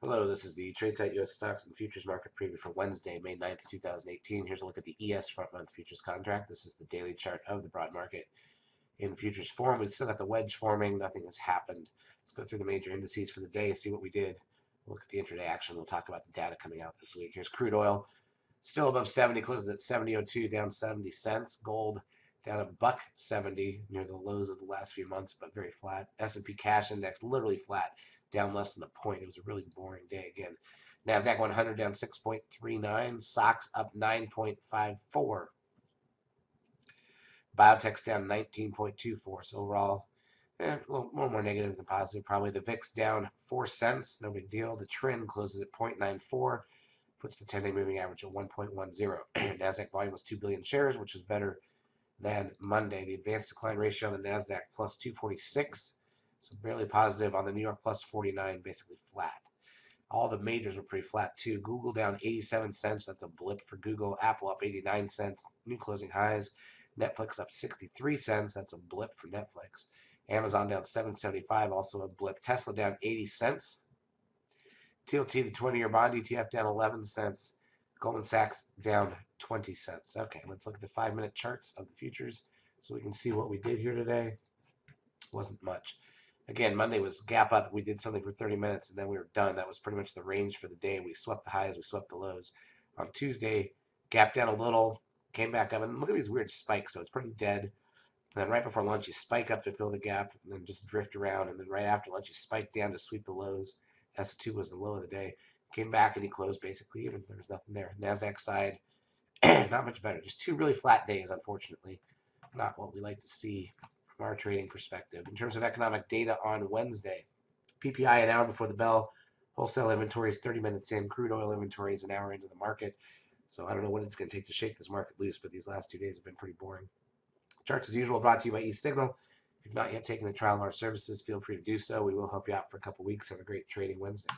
Hello, this is the Tradesight US Stocks and Futures Market Preview for Wednesday, May 9th, 2018. Here's a look at the ES front month futures contract. This is the daily chart of the broad market in futures form. We've still got the wedge forming. Nothing has happened. Let's go through the major indices for the day, see what we did. We'll look at the intraday action. We'll talk about the data coming out this week. Here's crude oil, still above 70, closes at 70.02, down 70 cents. Gold down a $1.70 near the lows of the last few months, but very flat. S&P cash index literally flat, down less than a point. It was a really boring day again. Nasdaq 100 down 6.39. SOX up 9.54. Biotech's down 19.24. So overall, a little more negative than positive. Probably the VIX down 4 cents. No big deal. The trend closes at 0.94. Puts the 10-day moving average at 1.10. Nasdaq volume was 2 billion shares, which is better than Monday. The advanced decline ratio on the Nasdaq plus 246, so barely positive. On the New York plus 49, basically flat. All the majors were pretty flat too. Google down 87 cents. That's a blip for Google. Apple up 89 cents. New closing highs. Netflix up 63 cents. That's a blip for Netflix. Amazon down 7.75. Also a blip. Tesla down 80 cents. TLT, the 20-year bond ETF, down 11 cents. Goldman Sachs down 20 cents. Okay, let's look at the 5-minute charts of the futures so we can see what we did here today. Wasn't much. Again, Monday was gap up. We did something for 30 minutes, and then we were done. That was pretty much the range for the day. We swept the highs. We swept the lows. On Tuesday, gap down a little, came back up. And look at these weird spikes. So it's pretty dead. And then right before lunch, you spike up to fill the gap, and then just drift around. And then right after lunch, you spike down to sweep the lows. S2 was the low of the day. Came back and he closed basically even. There was nothing there. Nasdaq side, not much better. Just two really flat days, unfortunately. Not what we like to see from our trading perspective. In terms of economic data on Wednesday, PPI an hour before the bell. Wholesale inventories 30 minutes in. Crude oil inventories an hour into the market. So I don't know what it's going to take to shake this market loose, but these last 2 days have been pretty boring. Charts as usual brought to you by eSignal. If you've not yet taken the trial of our services, feel free to do so. We will help you out for a couple weeks. Have a great trading Wednesday.